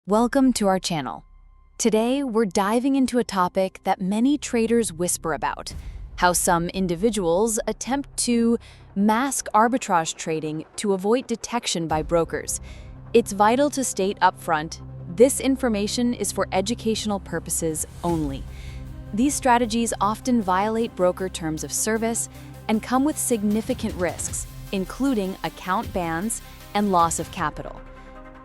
Welcome to our channel. Today, we're diving into a topic that many traders whisper about: how some individuals attempt to mask arbitrage trading to avoid detection by brokers. It's vital to state upfront, this information is for educational purposes only. These strategies often violate broker terms of service and come with significant risks, including account bans and loss of capital.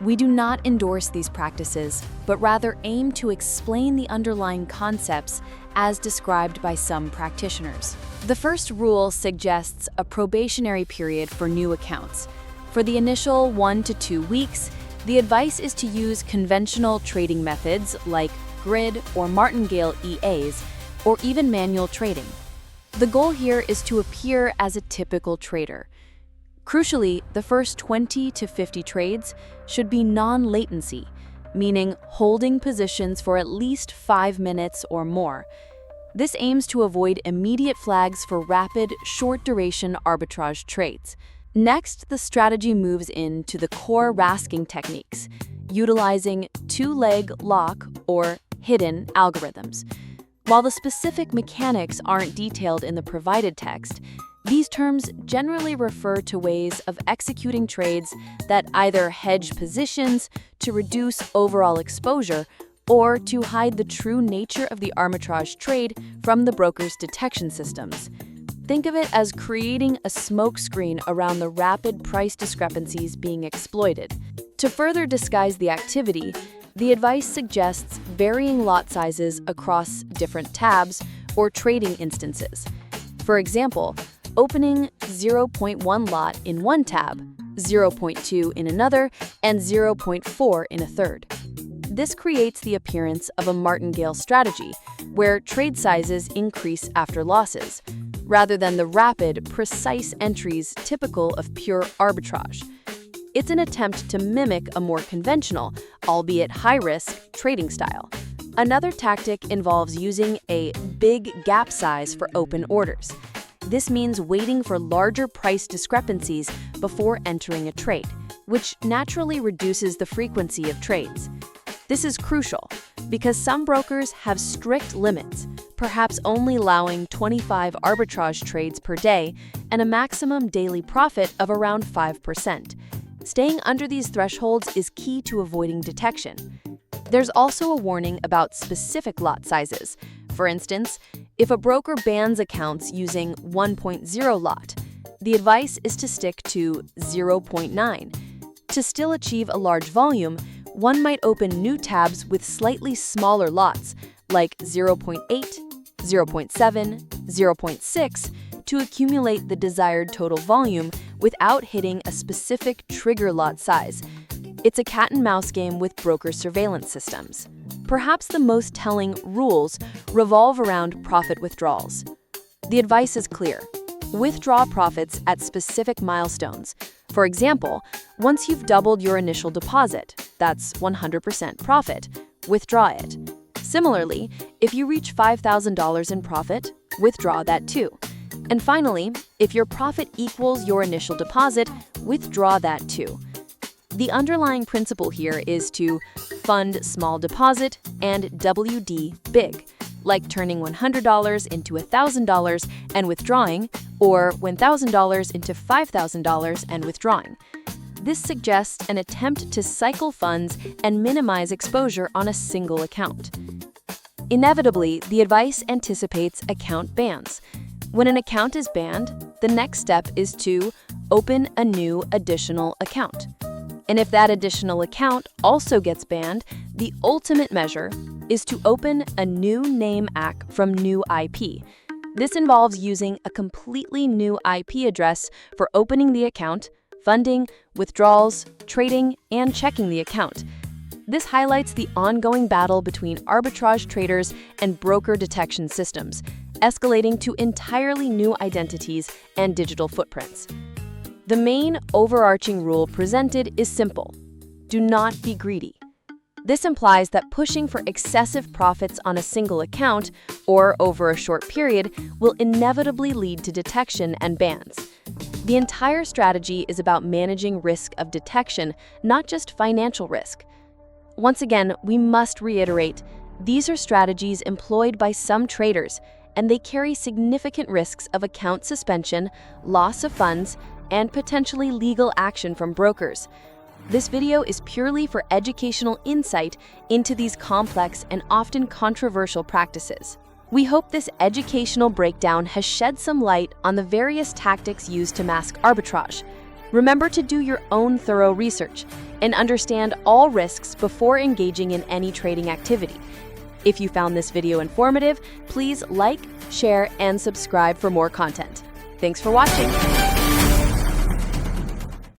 We do not endorse these practices, but rather aim to explain the underlying concepts as described by some practitioners. The first rule suggests a probationary period for new accounts. For the initial 1 to 2 weeks, the advice is to use conventional trading methods like grid or martingale EAs, or even manual trading. The goal here is to appear as a typical trader. Crucially, the first 20 to 50 trades should be non-latency, meaning holding positions for at least 5 minutes or more. This aims to avoid immediate flags for rapid, short-duration arbitrage trades. Next, the strategy moves into the core rasking techniques, utilizing two-leg lock or hidden algorithms. While the specific mechanics aren't detailed in the provided text, these terms generally refer to ways of executing trades that either hedge positions to reduce overall exposure or to hide the true nature of the arbitrage trade from the broker's detection systems. Think of it as creating a smokescreen around the rapid price discrepancies being exploited. To further disguise the activity, the advice suggests varying lot sizes across different tabs or trading instances. For example, opening 0.1 lot in one tab, 0.2 in another, and 0.4 in a third. This creates the appearance of a martingale strategy, where trade sizes increase after losses, rather than the rapid, precise entries typical of pure arbitrage. It's an attempt to mimic a more conventional, albeit high-risk, trading style. Another tactic involves using a big gap size for open orders. This means waiting for larger price discrepancies before entering a trade, which naturally reduces the frequency of trades. This is crucial because some brokers have strict limits, perhaps only allowing 25 arbitrage trades per day and a maximum daily profit of around 5%. Staying under these thresholds is key to avoiding detection. There's also a warning about specific lot sizes. For instance, if a broker bans accounts using 1.0 lot, the advice is to stick to 0.9. To still achieve a large volume, one might open new tabs with slightly smaller lots, like 0.8, 0.7, 0.6, to accumulate the desired total volume without hitting a specific trigger lot size. It's a cat-and-mouse game with broker surveillance systems. Perhaps the most telling rules revolve around profit withdrawals. The advice is clear: withdraw profits at specific milestones. For example, once you've doubled your initial deposit, that's 100% profit, withdraw it. Similarly, if you reach $5,000 in profit, withdraw that too. And finally, if your profit equals your initial deposit, withdraw that too. The underlying principle here is to fund small deposit and WD big, like turning $100 into $1,000 and withdrawing, or $1,000 into $5,000 and withdrawing. This suggests an attempt to cycle funds and minimize exposure on a single account. Inevitably, the advice anticipates account bans. When an account is banned, the next step is to open a new additional account. And if that additional account also gets banned, the ultimate measure is to open a new name ACK from new IP. This involves using a completely new IP address for opening the account, funding, withdrawals, trading, and checking the account. This highlights the ongoing battle between arbitrage traders and broker detection systems, escalating to entirely new identities and digital footprints. The main overarching rule presented is simple: do not be greedy. This implies that pushing for excessive profits on a single account or over a short period will inevitably lead to detection and bans. The entire strategy is about managing risk of detection, not just financial risk. Once again, we must reiterate, these are strategies employed by some traders, and they carry significant risks of account suspension, loss of funds, and potentially legal action from brokers. This video is purely for educational insight into these complex and often controversial practices. We hope this educational breakdown has shed some light on the various tactics used to mask arbitrage. Remember to do your own thorough research and understand all risks before engaging in any trading activity. If you found this video informative, please like, share, and subscribe for more content. Thanks for watching.